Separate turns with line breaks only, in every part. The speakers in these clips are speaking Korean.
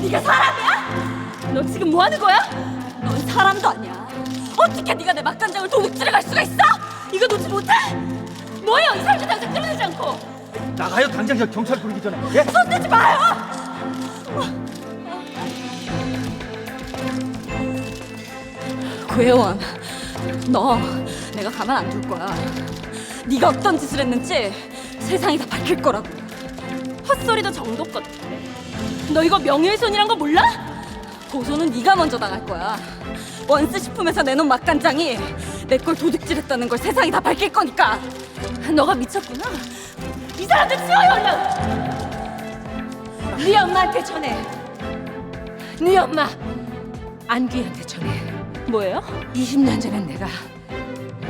네가 사람이야? 너 지금 뭐 하는 거야? 넌 사람도 아니야. 어떻게 네가 내 맛간장을 도둑질해 갈 수가 있어? 이거 놓지 못해? 뭐예요? 이 사람들 당장 끌어내지 않고.
나가요 당장 저 경찰 부르기 전에. 예?
손 대지 마요. 구혜원, 너 내가 가만 안 둘 거야. 네가 어떤 짓을 했는지 세상이 다 밝힐 거라고. 헛소리도 정도 같아. 너 이거 명예훼손이란 거 몰라? 고소는 네가 먼저 당할 거야. 원스식품에서 내놓은 맛간장이 내 걸 도둑질했다는 걸 세상이 다 밝힐 거니까. 너가 미쳤구나. 이 사람들 치워요 얼른.
네 엄마한테 전해. 네 엄마 안귀한테 전해.
뭐예요?
20년 전에 내가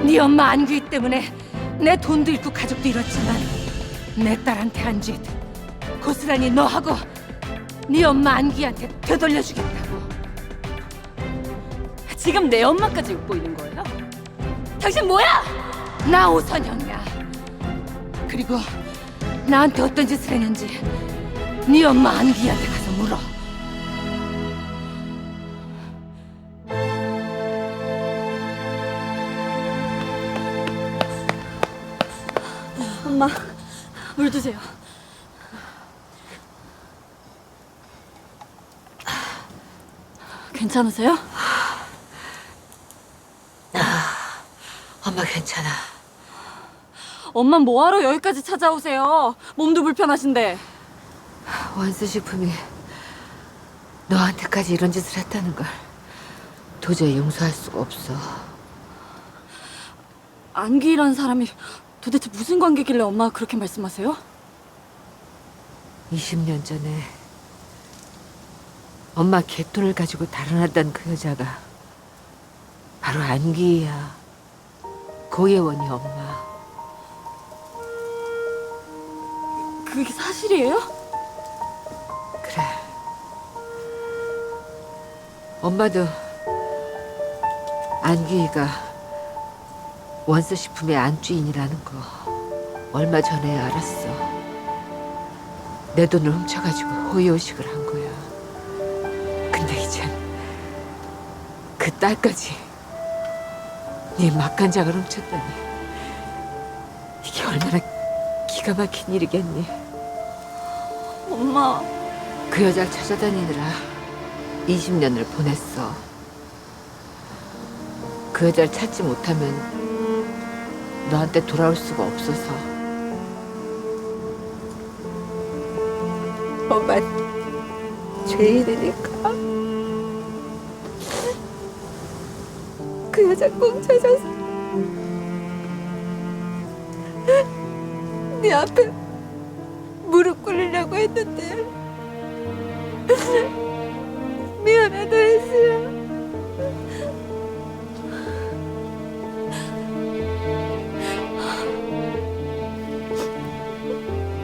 네 엄마 안귀 때문에 내 돈도 잃고 가족도 잃었지만 내 딸한테 한 짓 고스란히 너하고 네 엄마 안귀한테 되돌려주겠다고.
지금 내 엄마까지 욕보이는 거예요? 당신 뭐야?
나 오선영이야. 그리고 나한테 어떤 짓을 했는지 네 엄마 안귀한테 가서 물어.
엄마, 물 드세요. 괜찮으세요?
엄마 괜찮아.
엄마 뭐하러 여기까지 찾아오세요? 몸도 불편하신데.
원수식품이 너한테까지 이런 짓을 했다는 걸 도저히 용서할 수가 없어.
안기란 사람이 도대체 무슨 관계길래 엄마가 그렇게 말씀하세요?
20년 전에 엄마 갯돈을 가지고 달아났던 그 여자가 바로 안기야. 고예원이 엄마.
그게 사실이에요?
그래. 엄마도 안기가 원서식품의 안주인이라는 거 얼마 전에 알았어. 내 돈을 훔쳐가지고 호의호식을 한 거야. 근데 이젠 그 딸까지 네 맛간장을 훔쳤다니. 이게 얼마나 기가 막힌 일이겠니.
엄마,
그 여자를 찾아다니느라 20년을 보냈어. 그 여자를 찾지 못하면 너한테 돌아올 수가 없어서. 엄마 죄인이니까 그 여자 꼭 찾아서 네 앞에 무릎 꿇으려고 했는데 미안하다 혜수야.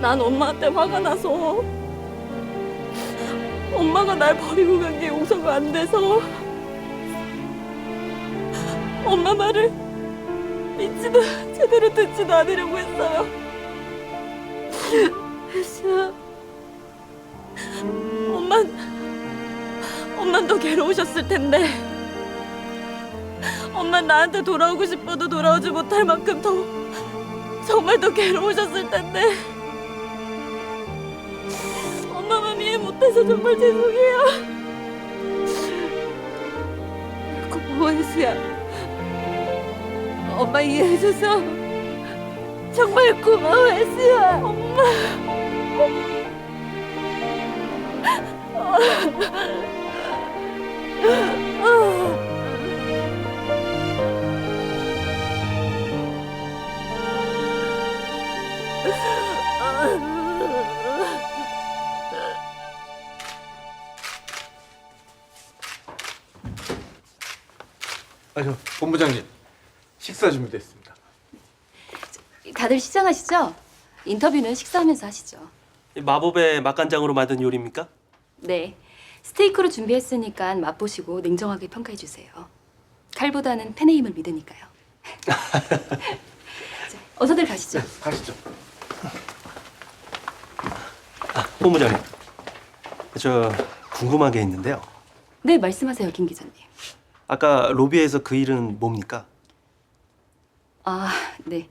난 엄마한테 화가 나서 엄마가 날 버리고 간 게 용서가 안 돼서 엄마 말을 믿지도 제대로 듣지도 않으려고 했어요. 혜수야, 엄만 더 괴로우셨을 텐데 엄만 나한테 돌아오고 싶어도 돌아오지 못할 만큼 정말 더 괴로우셨을 텐데 엄마만 이해 못해서 정말 죄송해요.
고마워 혜수야. 엄마 이해해줘서 정말 고마워 혜수야.
엄마.
아니요 본부장님 식사 준비됐습니다.
다들 시장하시죠? 인터뷰는 식사하면서 하시죠.
마법의 맛간장으로 만든 요리입니까?
네, 스테이크로 준비했으니까 맛보시고 냉정하게 평가해 주세요. 칼보다는 팬의 힘을 믿으니까요. 자, 어서들 가시죠.
가시죠.
본부장님, 저 궁금한 게 있는데요.
네, 말씀하세요, 김 기자님.
아까 로비에서 그 일은 뭡니까?
아, 네.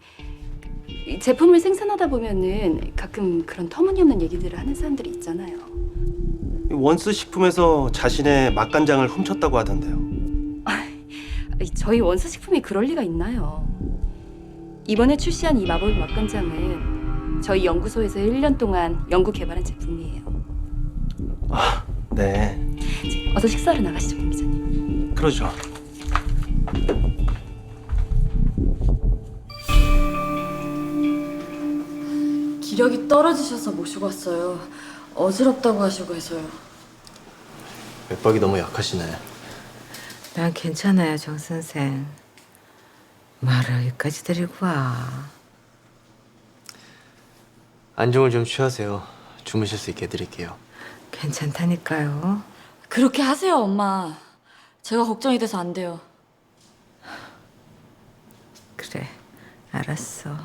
이 제품을 생산하다 보면은 가끔 그런 터무니없는 얘기들을 하는 사람들이 있잖아요.
원스 식품에서 자신의 맛간장을 훔쳤다고 하던데요.
저희 원수식품이 그럴 리가 있나요? 이번에 출시한 이 마법 맛간장은 저희 연구소에서 1년 동안 연구 개발한 제품이에요.
네,
어서 식사하러 나가시죠, 김 기자님.
그러죠.
기력이 떨어지셔서 모시고 왔어요. 어지럽다고 하시고 해서요.
맥박이 너무 약하시네.
난 괜찮아요, 정 선생. 말을 여기까지 데리고 와.
안정을 좀 취하세요. 주무실 수 있게 해드릴게요.
괜찮다니까요.
그렇게 하세요, 엄마. 제가 걱정이 돼서 안 돼요.
그래, 알았어.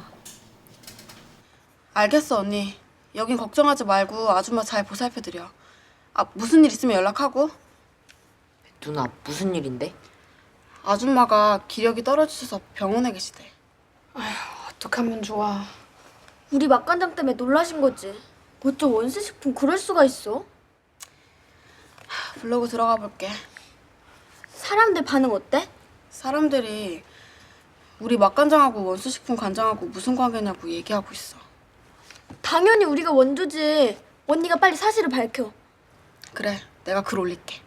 알겠어, 언니. 여긴 걱정하지 말고 아줌마 잘 보살펴드려. 아, 무슨 일 있으면 연락하고.
누나 무슨 일인데?
아줌마가 기력이 떨어지셔서 병원에 계시대.
어떡하면 좋아.
우리 맛간장 때문에 놀라신 거지. 어쩜 원수식품 그럴 수가 있어?
블로그 들어가 볼게.
사람들 반응 어때?
사람들이 우리 맛간장하고 원수식품 간장하고 무슨 관계냐고 얘기하고 있어.
당연히 우리가 원조지. 언니가 빨리 사실을 밝혀.
그래, 내가 글 올릴게.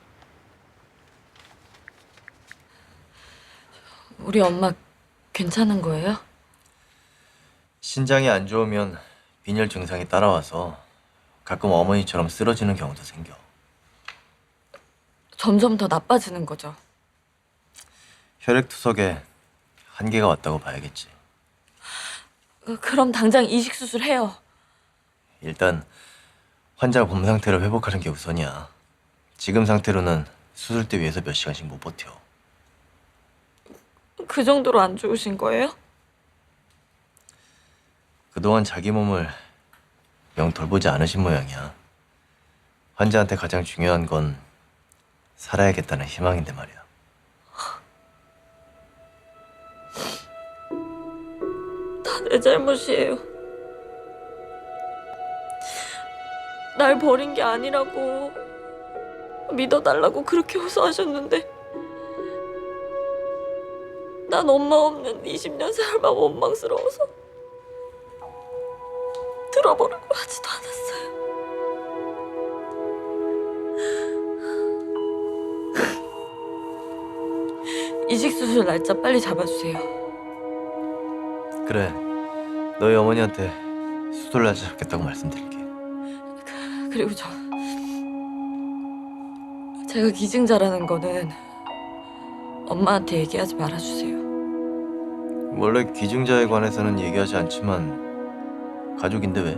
우리 엄마 괜찮은 거예요?
신장이 안 좋으면 빈혈 증상이 따라와서 가끔 어머니처럼 쓰러지는 경우도 생겨.
점점 더 나빠지는 거죠.
혈액투석에 한계가 왔다고 봐야겠지.
그럼 당장 이식 수술해요.
일단 환자 몸 상태를 회복하는 게 우선이야. 지금 상태로는 수술대 위에서 몇 시간씩 못 버텨.
그 정도로 안 좋으신 거예요?
그동안 자기 몸을 영 돌보지 않으신 모양이야. 환자한테 가장 중요한 건 살아야겠다는 희망인데 말이야.
다 내 잘못이에요. 날 버린 게 아니라고 믿어달라고 그렇게 호소하셨는데 난 엄마 없는 20년 살만 원망스러워서 들어보려고 하지도 않았어요. 이식 수술 날짜 빨리 잡아주세요.
그래, 너희 어머니한테 수술 날짜 잡겠다고 말씀드릴게.
그리고 제가 기증자라는 거는 엄마한테 얘기하지 말아주세요.
원래 기증자에 관해서는 얘기하지 않지만 가족인데 왜?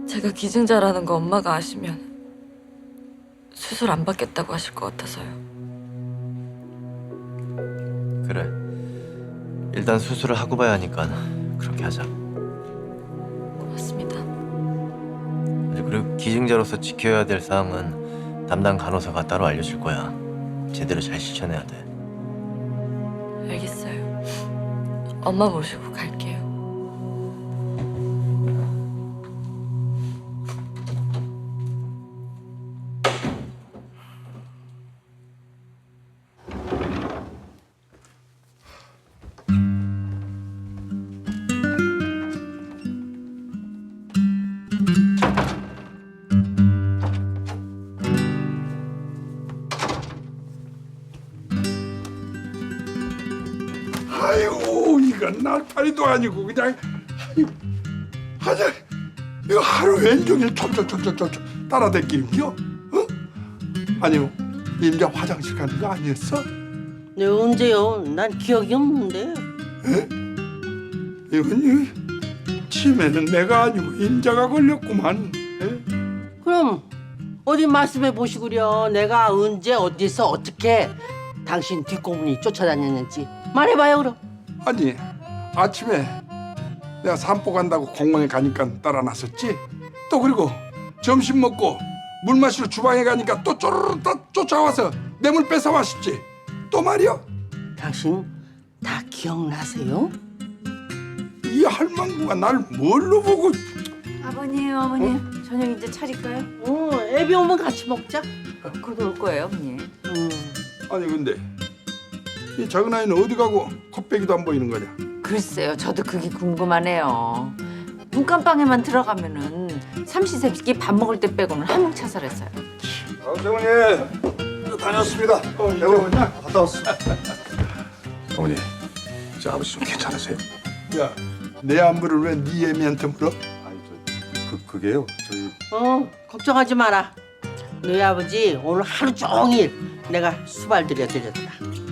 제가 기증자라는 거 엄마가 아시면 수술 안 받겠다고 하실 것 같아서요.
그래, 일단 수술을 하고 봐야 하니까 그렇게 하자.
고맙습니다.
그리고 기증자로서 지켜야 될 사항은 담당 간호사가 따로 알려줄 거야. 제대로 잘 실천해야 돼.
알겠어요. 엄마 모시고 갈게요.
아이고 이건 날파리도 아니고 그냥 하자 이거 하루 왼종일 촘촘촘촘 따라다니는겨? 어? 아니요 임자 화장실 가는 거 아니었어?
네 언제요? 난 기억이 없는데.
이건 치매는 내가 아니고 임자가 걸렸구만. 에?
그럼 어디 말씀해 보시구려. 내가 언제 어디서 어떻게 당신 뒷고문이 쫓아다녔는지 말해봐요 그럼.
아니 아침에 내가 산보 간다고 공원에 가니까 따라 나섰지. 또 그리고 점심 먹고 물 마시러 주방에 가니까 또 쪼르르 쫓아와서 내 물 뺏어 마시지. 또 말이야.
당신 다 기억나세요?
이 할망구가 날 뭘로 보고.
아버님, 어머님, 저녁 이제 차릴까요?
애비 오면 같이 먹자.
곧 올 거예요, 어머님.
아니 근데 이 작은 아이는 어디 가고 컵배기도 안 보이는 거냐?
글쎄요, 저도 그게 궁금하네요. 문간방에만 들어가면은 삼시세끼 밥 먹을 때 빼고는 한몫차살했어요.
어머니 다녔습니다. 여보 갔다 왔어. 어머니 저 아버지 좀 괜찮으세요? 야 내 안부를 왜 네 애미한테 물어?
그게요. 저희
걱정하지 마라. 너희 아버지 오늘 하루 종일 내가 수발 들여드렸다.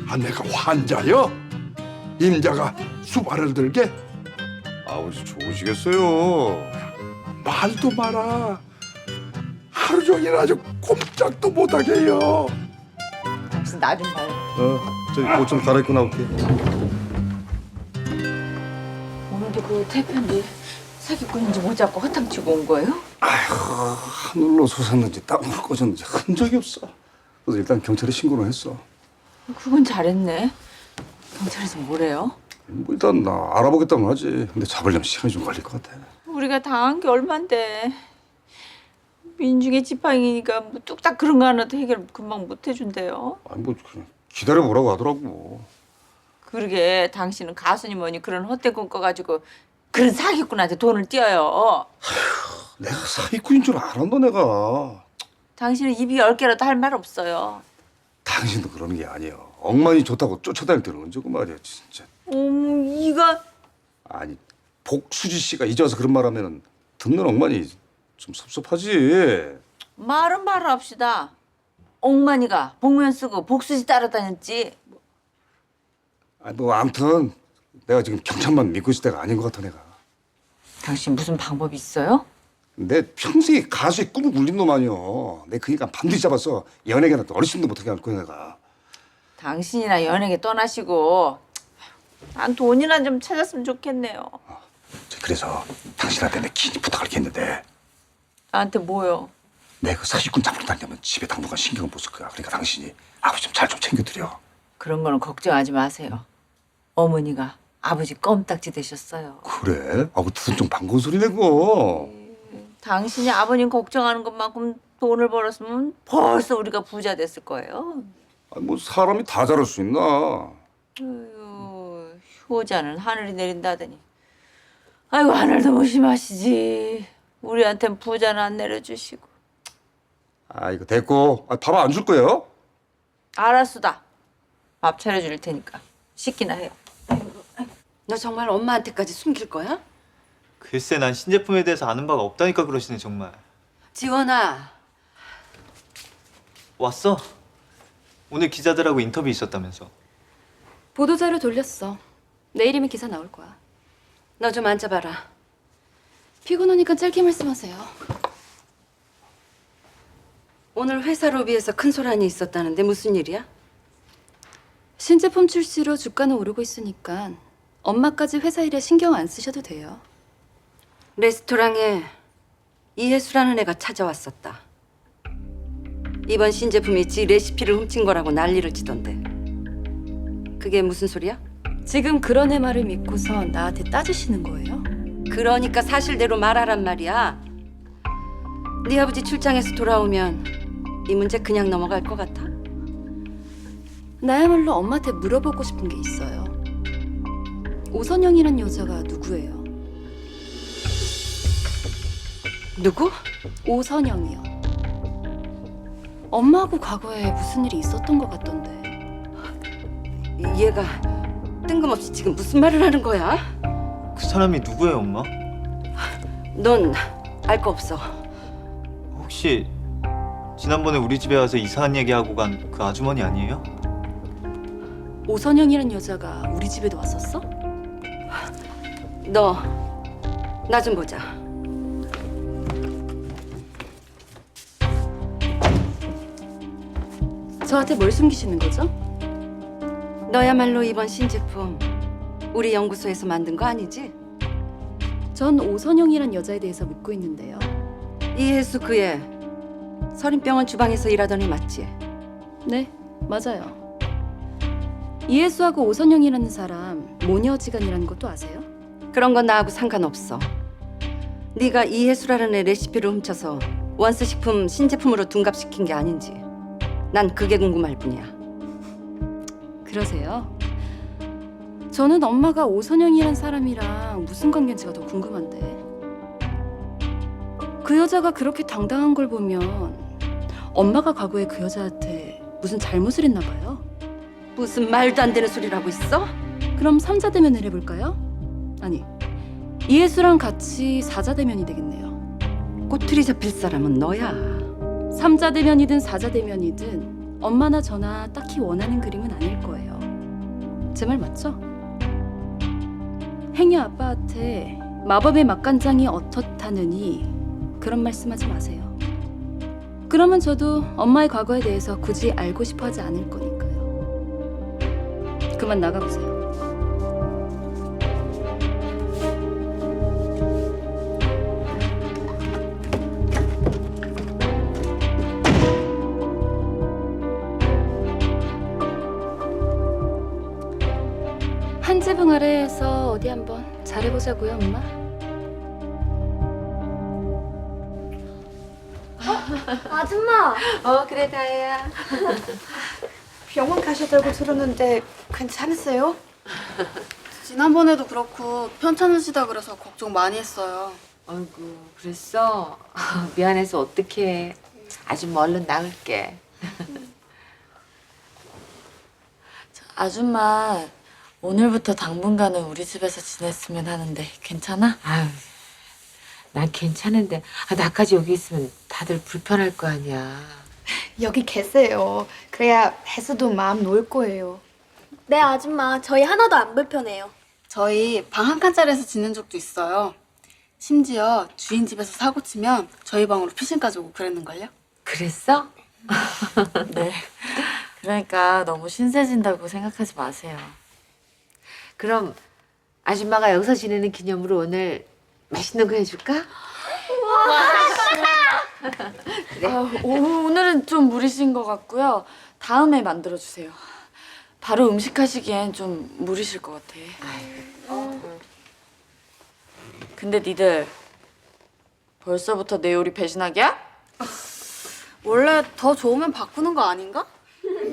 아 내가 환자요? 임자가 수발을 들게?
아버지 좋으시겠어요.
말도 마라. 하루 종일 아주 꼼짝도 못하게 해요.
당신 나 좀 봐요.
저기 옷 좀 갈아입고 나올게요.
오늘도 그 태편지 사기꾼인지 못 잡고 허탕치고 온 거예요?
하늘로 솟았는지 땅으로 꺼졌는지 흔적이 없어. 그래서 일단 경찰에 신고를 했어.
그건 잘했네. 경찰에서 뭐래요?
뭐 일단 나 알아보겠다고 하지. 근데 잡으려면 시간이 좀 걸릴 것 같아.
우리가 당한 게 얼만데. 민중의 지팡이니까 뭐 뚝딱 그런 거 하나도 해결 금방 못 해준대요.
아니 뭐 그냥 기다려보라고 하더라고.
그러게 당신은 가수니 뭐니 그런 헛된 꿈 꿔가지고 그런 사기꾼한테 돈을 띄어요.
내가 사기꾼인 줄 알았나 내가.
당신은 입이 10개라도 할 말 없어요.
당신도 그러는 게 아니에요. 억만이 좋다고 쫓아다닐 때는 언제고 말이야 진짜.
이가
아니 복수지 씨가 이제 와서 그런 말 하면은 듣는 억만이 좀 섭섭하지.
말은 말합시다. 옥만이가 복면 쓰고 복수지 따라다녔지.
아니 뭐 아무튼 내가 지금 경찰만 믿고 있을 때가 아닌 것 같아 내가.
당신 무슨 방법이 있어요?
내 평생에 가수의 꿈을 굴린 놈 아니여. 내 그 인간 반드시 잡아서 연예계나 또 어르신도 못하게 할 거야 내가.
당신이나 연예계 떠나시고 난 돈이나 좀 찾았으면 좋겠네요.
그래서 당신한테 내 긴 부탁을 했는데
나한테 뭐요?
내 그 사기꾼 잡으러 다니면 집에 당분간 신경을 못 쓸 거야. 그러니까 당신이 아버지 좀 잘 좀 챙겨드려.
그런 거는 걱정하지 마세요. 어머니가 아버지 껌딱지 되셨어요.
그래? 아, 그 무슨 좀 반가운 소리네 그거.
당신이 아버님 걱정하는 것만큼 돈을 벌었으면 벌써 우리가 부자 됐을 거예요.
아니, 뭐 사람이 다 잘할 수 있나?
아유, 효자는 하늘이 내린다더니. 아이고 하늘도 무심하시지. 우리한텐 부자는 안 내려주시고.
아 이거 됐고. 아, 밥 안 줄 거예요?
알았수다. 밥 차려줄 테니까 씻기나 해요.
너 정말 엄마한테까지 숨길 거야?
글쎄 난 신제품에 대해서 아는 바가 없다니까 그러시네 정말.
지원아.
왔어? 오늘 기자들하고 인터뷰 있었다면서.
보도자료 돌렸어. 내일이면 기사 나올 거야.
너 좀 앉아봐라.
피곤하니까 짧게 말씀하세요.
오늘 회사 로비에서 큰 소란이 있었다는데 무슨 일이야?
신제품 출시로 주가는 오르고 있으니까 엄마까지 회사 일에 신경 안 쓰셔도 돼요.
레스토랑에 이혜수라는 애가 찾아왔었다. 이번 신제품이 지 레시피를 훔친 거라고 난리를 치던데. 그게 무슨 소리야?
지금 그런 애 말을 믿고서 나한테 따지시는 거예요?
그러니까 사실대로 말하란 말이야. 네 아버지 출장에서 돌아오면 이 문제 그냥 넘어갈 것 같아?
나야말로 엄마한테 물어보고 싶은 게 있어요. 오선영이란 여자가 누구예요?
누구?
오선영이요. 엄마하고 과거에 무슨 일이 있었던 것 같던데.
얘가 뜬금없이 지금 무슨 말을 하는 거야?
그 사람이 누구예요 엄마?
넌 알 거 없어.
혹시 지난번에 우리 집에 와서 이상한 얘기하고 간 그 아주머니 아니에요?
오선영이란 여자가 우리 집에도 왔었어?
너 나 좀 보자.
저한테 뭘 숨기시는 거죠?
너야말로 이번 신제품 우리 연구소에서 만든 거 아니지?
전 오선영이란 여자에 대해서 묻고 있는데요.
이혜수 그 애 서린병원 주방에서 일하던 애 맞지?
네, 맞아요. 이혜수하고 오선영이라는 사람 모녀지간이라는 것도 아세요?
그런 건 나하고 상관없어. 네가 이혜수라는 애 레시피를 훔쳐서 원스 식품 신제품으로 둔갑시킨 게 아닌지 난 그게 궁금할 뿐이야.
그러세요? 저는 엄마가 오선영이란 사람이랑 무슨 관계인지가 더 궁금한데. 그 여자가 그렇게 당당한 걸 보면 엄마가 과거에 그 여자한테 무슨 잘못을 했나 봐요.
무슨 말도 안 되는 소리를 하고 있어?
그럼 삼자대면을 해볼까요? 아니, 이혜수랑 같이 사자대면이 되겠네요.
꼬투리 잡힐 사람은 너야.
삼자대면이든 사자대면이든 엄마나 저나 딱히 원하는 그림은 아닐 거예요. 제 말 맞죠? 행여 아빠한테 마법의 맛간장이 어떻다느니 그런 말씀하지 마세요. 그러면 저도 엄마의 과거에 대해서 굳이 알고 싶어 하지 않을 거니까요. 그만 나가보세요. 한 지붕 아래에서 어디 한번 잘해보자고요, 엄마.
아줌마!
그래 다혜야. 병원 가셨다고 들었는데 괜찮으세요?
지난번에도 그렇고 편찮으시다 그래서 걱정 많이 했어요.
아이고 그랬어? 미안해서 어떡해. 아줌마 얼른 나을게.
아줌마, 오늘부터 당분간은 우리 집에서 지냈으면 하는데 괜찮아?
아유, 난 괜찮은데 나까지 여기 있으면 다들 불편할 거 아니야.
여기 계세요. 그래야 혜수도 마음 놓을 거예요.
네, 아줌마. 저희 하나도 안 불편해요.
저희 방 한 칸짜리에서 지낸 적도 있어요. 심지어 주인 집에서 사고 치면 저희 방으로 피신까지 오고 그랬는걸요?
그랬어?
네. 그러니까 너무 신세진다고 생각하지 마세요.
그럼 아줌마가 여기서 지내는 기념으로 오늘 맛있는 거 해줄까? 그래.
오늘은 좀 무리신 것 같고요. 다음에 만들어주세요. 바로 음식하시기엔 좀 무리실 것 같아. 근데 니들 벌써부터 내 요리 배신하기야?
원래 더 좋으면 바꾸는 거 아닌가?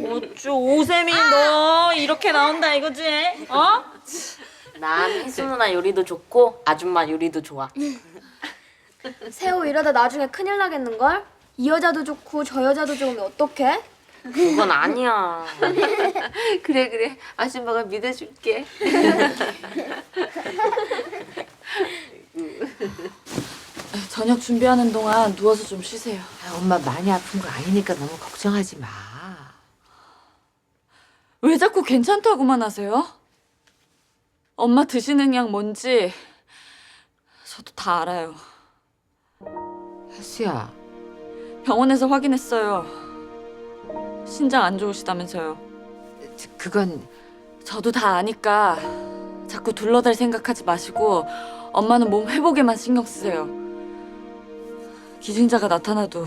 어쭈 오세미 너 이렇게 나온다 이거지? 어?
난 혜수 누나 요리도 좋고 아줌마 요리도 좋아.
세호 이러다 나중에 큰일 나겠는걸? 이 여자도 좋고 저 여자도 좋으면 어떡해?
그건 아니야.
그래 아줌마가 믿어줄게.
저녁 준비하는 동안 누워서 좀 쉬세요.
엄마 많이 아픈 거 아니니까 너무 걱정하지 마.
왜 자꾸 괜찮다고만 하세요? 엄마 드시는 약 뭔지 저도 다 알아요.
혜수야.
병원에서 확인했어요. 신장 안 좋으시다면서요.
그건
저도 다 아니까 자꾸 둘러댈 생각하지 마시고 엄마는 몸 회복에만 신경 쓰세요. 기증자가 나타나도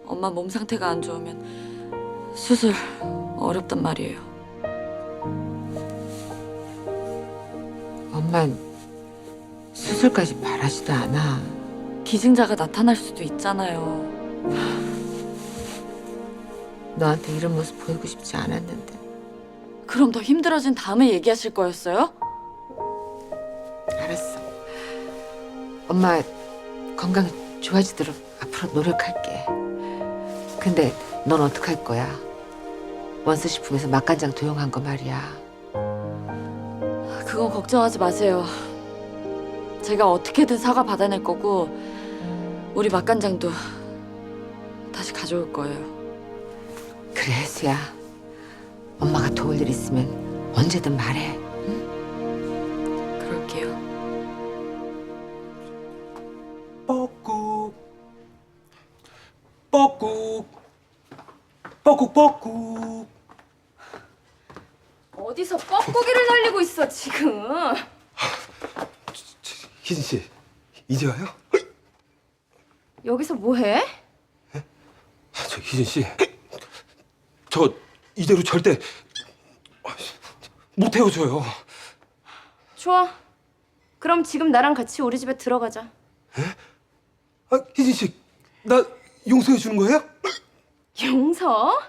엄마 몸 상태가 안 좋으면 수술 어렵단 말이에요.
엄만 수술까지 바라지도 않아.
기증자가 나타날 수도 있잖아요.
너한테 이런 모습 보이고 싶지 않았는데.
그럼 더 힘들어진 다음에 얘기하실 거였어요?
알았어. 엄마 건강 좋아지도록 앞으로 노력할게. 근데 넌 어떡할 거야? 원수식품에서 맛간장 도용한 거 말이야.
그건 걱정하지 마세요. 제가 어떻게든 사과 받아낼 거고 우리 맛간장도 다시 가져올 거예요.
그래 혜수야. 엄마가 도울 일 있으면 언제든 말해. 응?
그럴게요.
뻐꾹 뻐꾹 뻐꾹 뻐꾹.
어디서 뻐꾸기를 날리고 있어 지금?
희진 씨 이제 와요?
여기서 뭐해?
희진 씨, 저 이대로 절대 못 헤어져요.
좋아. 그럼 지금 나랑 같이 우리 집에 들어가자.
아, 희진 씨, 나 용서해 주는 거예요?
용서?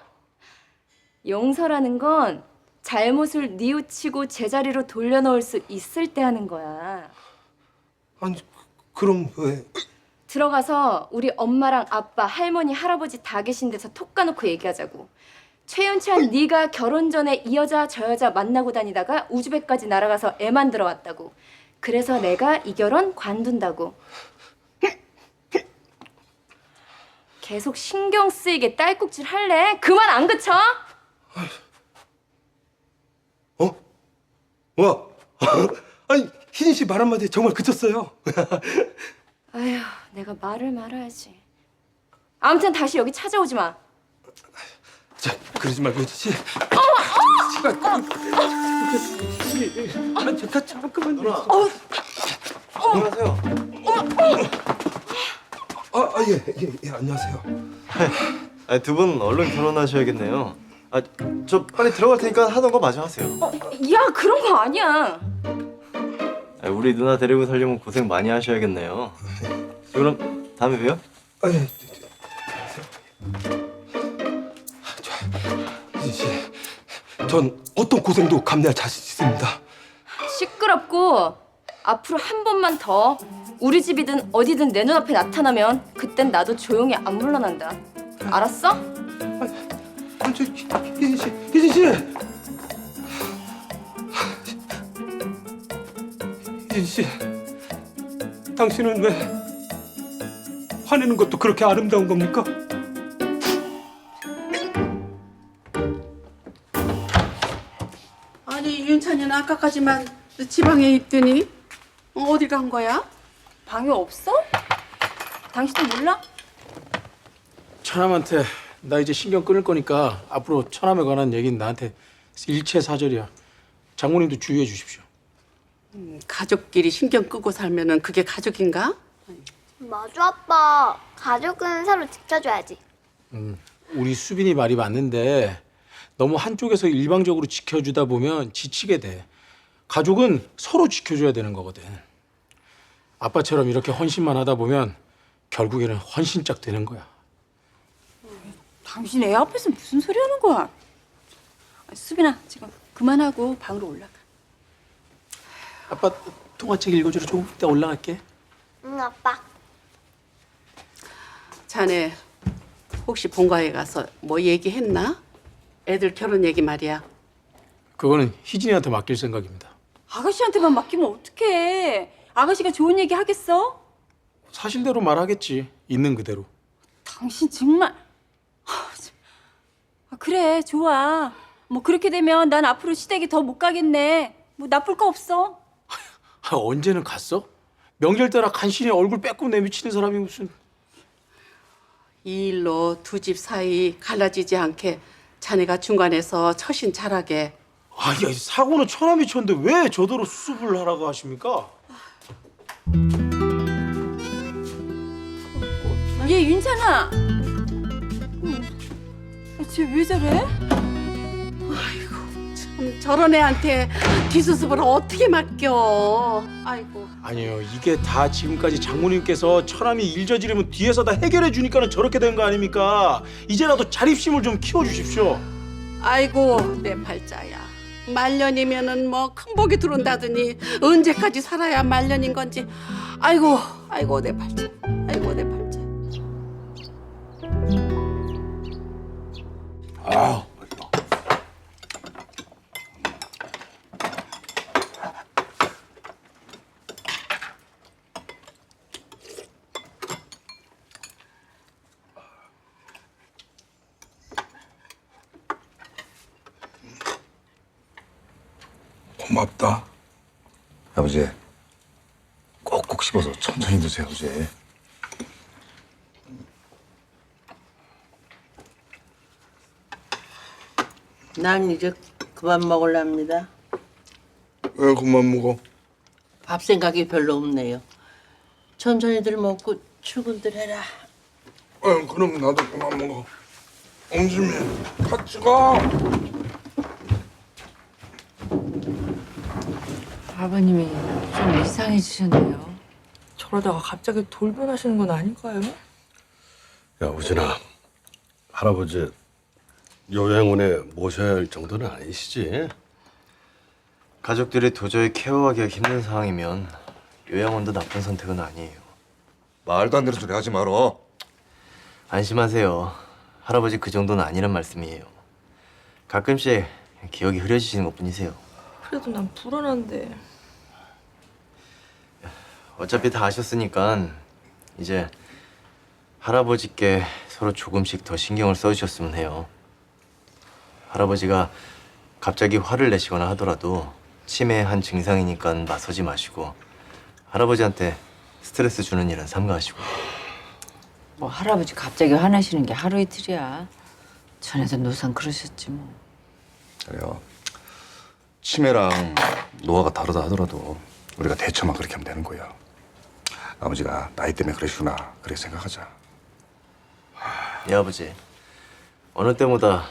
용서라는 건 잘못을 뉘우치고 제자리로 돌려놓을 수 있을 때 하는 거야.
아니, 그럼 왜?
들어가서 우리 엄마랑 아빠, 할머니, 할아버지 다 계신 데서 톡 까놓고 얘기하자고. 최윤찬 네가 결혼 전에 이 여자 저 여자 만나고 다니다가 우즈벡까지 날아가서 애 만들어 왔다고. 그래서 내가 이 결혼 관둔다고. 계속 신경 쓰이게 딸꾹질 할래? 그만 안 그쳐?
와, 아니 희진 씨 말 한마디에 정말 그쳤어요.
아휴, 내가 말을 말아야지. 아무튼 다시 여기 찾아오지 마.
자, 그러지 말고 희진 씨. 잠깐만요.
안녕하세요.
예, 안녕하세요.
두 분 얼른 결혼하셔야겠네요. 저 빨리 들어갈 테니까 하던 거 마저 하세요.
야, 그런 거 아니야.
우리 누나 데리고 살려면 고생 많이 하셔야겠네요. 그럼 다음에 봬요.
예. 희진 씨, 전 어떤 고생도 감내할 자신 있습니다.
시끄럽고 앞으로 한 번만 더 우리 집이든 어디든 내 눈앞에 나타나면 그땐 나도 조용히 안 물러난다. 알았어?
저 희진 씨. 희진 씨, 당신은 왜 화내는 것도 그렇게 아름다운 겁니까?
아니 윤찬이는 아까까지만 지방에 있더니 어디 간 거야?
방에 없어? 당신도 몰라?
처남한테 나 이제 신경 끊을 거니까 앞으로 처남에 관한 얘기는 나한테 일체사절이야. 장모님도 주의해 주십시오.
가족끼리 신경 끄고 살면은 그게 가족인가?
맞아, 아빠. 가족은 서로 지켜줘야지.
우리 수빈이 말이 맞는데 너무 한쪽에서 일방적으로 지켜주다 보면 지치게 돼. 가족은 서로 지켜줘야 되는 거거든. 아빠처럼 이렇게 헌신만 하다 보면 결국에는 헌신짝 되는 거야.
당신 애 앞에서 무슨 소리 하는 거야? 수빈아, 지금 그만하고 방으로 올라가.
아빠 동화책 읽어주러 조금 이따 올라갈게.
응, 아빠.
자네 혹시 본가에 가서 뭐 얘기했나? 애들 결혼 얘기 말이야.
그거는 희진이한테 맡길 생각입니다.
아가씨한테만 맡기면 어떡해. 아가씨가 좋은 얘기 하겠어?
사실대로 말하겠지. 있는 그대로.
당신 정말... 그래, 좋아. 뭐 그렇게 되면 난 앞으로 시댁에 더 못 가겠네. 뭐 나쁠 거 없어.
언제는 갔어? 명절 때라 간신히 얼굴 빼고 내미치는 사람이 무슨...
이 일로 두 집 사이 갈라지지 않게 자네가 중간에서 처신 잘하게.
야, 사고는 처남이 쳤는데 왜 저더러 수습을 하라고 하십니까?
얘 윤찬아. 쟤 왜 저래?
저런 애한테 뒷수습을 어떻게 맡겨. 아이고.
아니에요. 이게 다 지금까지 장모님께서 처남이 일 저지르면 뒤에서 다 해결해 주니까는 저렇게 된 거 아닙니까? 이제라도 자립심을 좀 키워주십시오.
아이고 내 팔자야. 말년이면은 뭐 큰 복이 들어온다더니 언제까지 살아야 말년인 건지. 아이고 내 팔자. 아이고 내 팔자.
아, 고맙다.
아버지, 꼭꼭 씹어서 천천히 드세요, 아버지.
난 이제 그만 먹으랍니다.
왜 그만 먹어?
밥 생각이 별로 없네요. 천천히들 먹고 출근들 해라.
그럼 나도 그만 먹어. 옹심이 같이 가.
아버님이 좀 이상해지셨네요.
저러다가 갑자기 돌변하시는 건 아닐까요?
야, 우진아. 할아버지 요양원에 모셔야 할 정도는 아니시지?
가족들이 도저히 케어하기가 힘든 상황이면 요양원도 나쁜 선택은 아니에요.
말도 안 되는 소리 하지 말어.
안심하세요. 할아버지 그 정도는 아니란 말씀이에요. 가끔씩 기억이 흐려지시는 것뿐이세요.
그래도 난 불안한데.
어차피 다 아셨으니까 이제 할아버지께 서로 조금씩 더 신경을 써주셨으면 해요. 할아버지가 갑자기 화를 내시거나 하더라도 치매의 한 증상이니까 맞서지 마시고 할아버지한테 스트레스 주는 일은 삼가하시고.
뭐 할아버지 갑자기 화내시는 게 하루 이틀이야. 전에도 노상 그러셨지 뭐.
그래요. 치매랑 노화가 다르다 하더라도 우리가 대처만 그렇게 하면 되는 거야. 아버지가 나이 때문에 그러시구나 그렇게 생각하자.
예, 아버지. 어느 때보다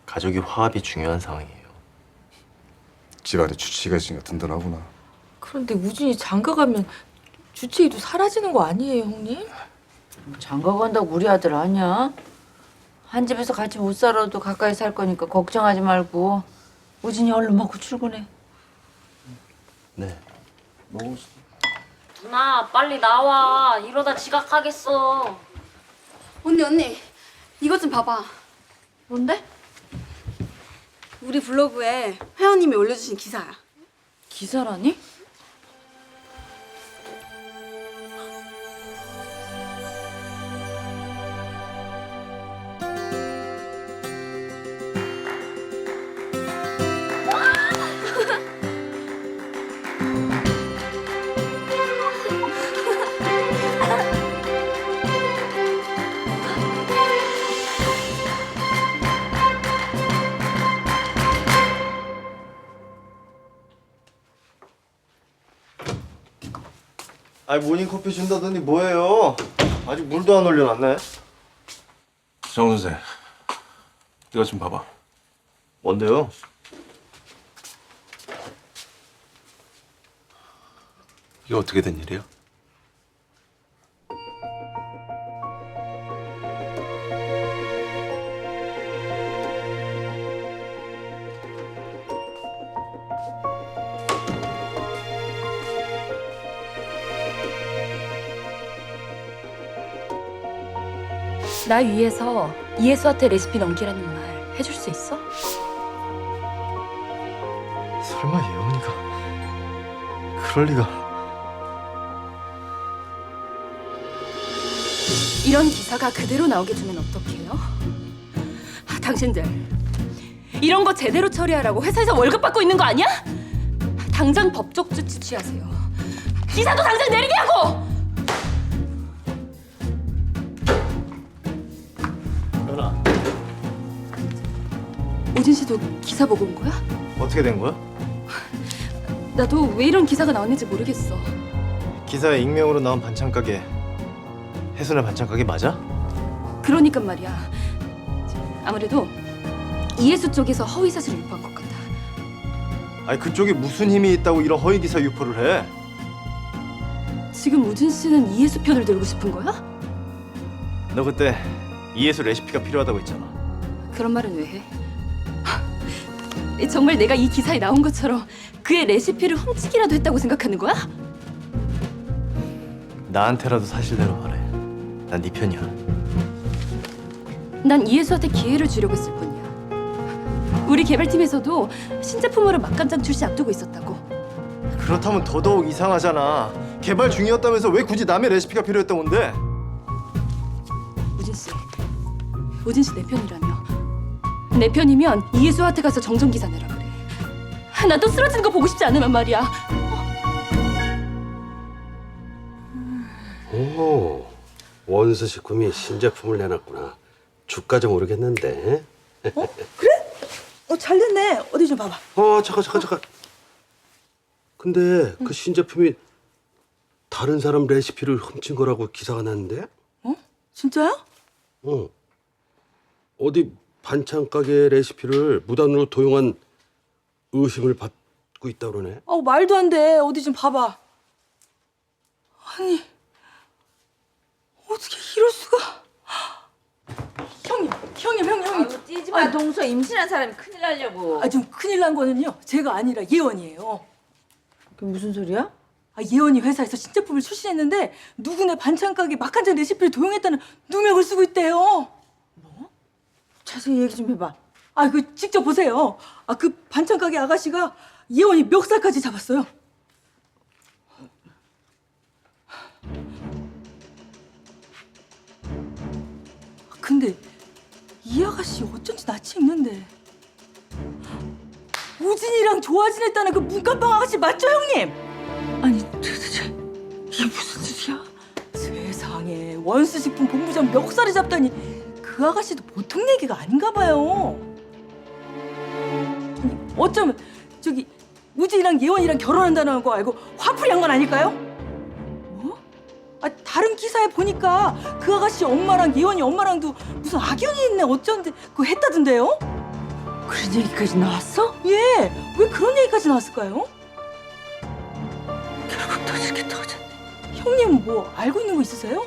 가족이 화합이 중요한 상황이에요.
집안에 주치의가 있으니까 든든하구나.
그런데 우진이 장가 가면 주치의도 사라지는 거 아니에요, 형님?
장가 간다고 우리 아들 아니야? 한 집에서 같이 못 살아도 가까이 살 거니까 걱정하지 말고 우진이 얼른 먹고 출근해.
네.
누나 빨리 나와. 이러다 지각하겠어.
언니 이것 좀 봐봐. 뭔데? 우리 블로그에 회원님이 올려주신 기사야.
기사라니?
아니 모닝커피 준다더니 뭐예요? 아직 물도 안 올려놨네.
정 선생, 이거 좀 봐봐.
뭔데요?
이게 어떻게 된 일이야?
나 위해서 이예수한테 레시피 넘기라는 말 해줄 수 있어?
설마 예원이가 그럴 리가.
이런 기사가 그대로 나오게 두면 어떡해요? 당신들 이런 거 제대로 처리하라고 회사에서 월급 받고 있는 거 아니야? 당장 법적 조치 취하세요. 기사도 당장 내리게 하고!
연아,
오진 씨도 기사 보고 온 거야?
어떻게 된 거야?
나도 왜 이런 기사가 나왔는지 모르겠어.
기사에 익명으로 나온 반찬가게 혜순의 반찬가게 맞아?
그러니까 말이야. 아무래도 이예수 쪽에서 허위 사실을 유포한 것 같아.
아니 그쪽에 무슨 힘이 있다고 이런 허위 기사 유포를 해?
지금 우진 씨는 이예수 편을 들고 싶은 거야?
너 그때 이예수 레시피가 필요하다고 했잖아.
그런 말은 왜 해? 정말 내가 이 기사에 나온 것처럼 그의 레시피를 훔치기라도 했다고 생각하는 거야?
나한테라도 사실대로 말해. 난 네 편이야.
난 이예수한테 기회를 주려고 했을 뿐이야. 우리 개발팀에서도 신제품으로 막간장 출시 앞두고 있었다고.
그렇다면 더더욱 이상하잖아. 개발 중이었다면서 왜 굳이 남의 레시피가 필요했던 건데?
우진 씨 내 편이라며. 내 편이면 이예수한테 가서 정정 기사 내라 그래. 난 또 쓰러지는 거 보고 싶지 않으면 말이야.
오, 원수 식품이 신제품을 내놨구나. 주가 좀 오르겠는데.
잘 됐네. 어디 좀 봐봐.
잠깐. 근데 그 신제품이 다른 사람 레시피를 훔친 거라고 기사가 났는데?
진짜야?
어. 어디 반찬 가게 레시피를 무단으로 도용한 의심을 받고 있다 그러네.
말도 안 돼. 어디 좀 봐봐. 아니, 어떻게 이럴 수가? 형님.
뛰지 마. 동서 임신한 사람이 큰일 나려고.
좀 큰일 난 거는요. 제가 아니라 예원이에요.
그게 무슨 소리야?
예원이 회사에서 신제품을 출시했는데 누구네 반찬 가게 막간장 레시피를 도용했다는 누명을 쓰고 있대요.
뭐? 자세히 얘기 좀 해봐.
그 직접 보세요. 그 반찬 가게 아가씨가 예원이 멱살까지 잡았어요. 근데 이 아가씨 어쩐지 낯이 익는데. 우진이랑 좋아 지냈다는 그 문간방 아가씨 맞죠, 형님?
아니 도대체 이게 무슨 일이야?
세상에, 원수식품 본부장 멱살을 잡다니 그 아가씨도 보통 얘기가 아닌가 봐요. 아니, 어쩌면 저기 우진이랑 예원이랑 결혼한다는 거 알고 화풀이 한 건 아닐까요? 뭐? 다른 기사에 보니까 그 아가씨 엄마랑 예원이 엄마랑도 무슨 악연이 있네 어쩐데 그거 했다던데요?
그런 얘기까지 나왔어?
예, 왜 그런 얘기까지 나왔을까요?
결국 터지게 터졌네.
형님 뭐 알고 있는 거 있으세요?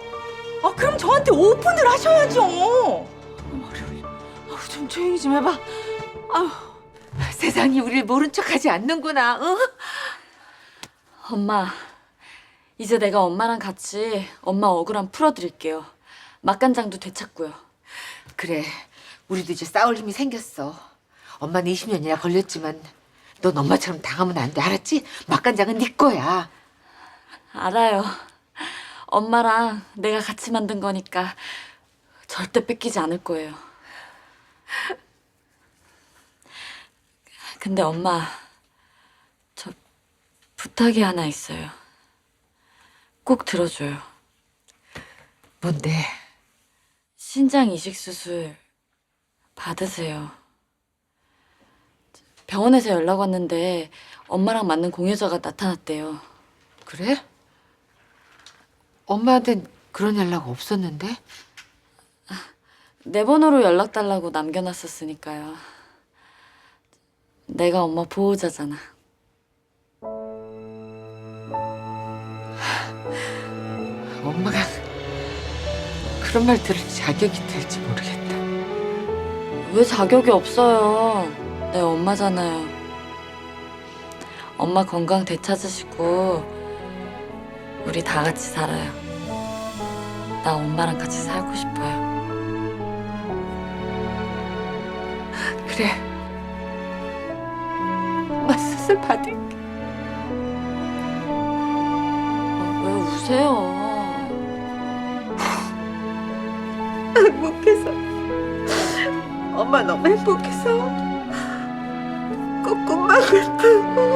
그럼 저한테 오픈을 하셔야죠.
좀 조용히 좀 해봐. 세상이 우릴 모른 척하지 않는구나. 응?
엄마, 이제 내가 엄마랑 같이 엄마 억울함 풀어드릴게요. 맛간장도 되찾고요.
그래, 우리도 이제 싸울 힘이 생겼어. 엄마는 20년이나 걸렸지만 넌 엄마처럼 당하면 안 돼, 알았지? 맛간장은 네 거야.
알아요. 엄마랑 내가 같이 만든 거니까 절대 뺏기지 않을 거예요. 근데 엄마, 저 부탁이 하나 있어요. 꼭 들어줘요.
뭔데?
신장 이식 수술 받으세요. 병원에서 연락 왔는데 엄마랑 맞는 공여자가 나타났대요.
그래? 엄마한텐 그런 연락 없었는데?
내 번호로 연락 달라고 남겨놨었으니까요. 내가 엄마 보호자잖아.
엄마가 그런 말 들을 자격이 될지 모르겠다.
왜 자격이 없어요? 내 엄마잖아요. 엄마 건강 되찾으시고 우리 다 같이 살아요. 나 엄마랑 같이 살고 싶어요.
그래. 엄마 수술 받을게.
왜 우세요?
행복해서. 엄마 너무 행복해서. 꼭 꿈만 같아.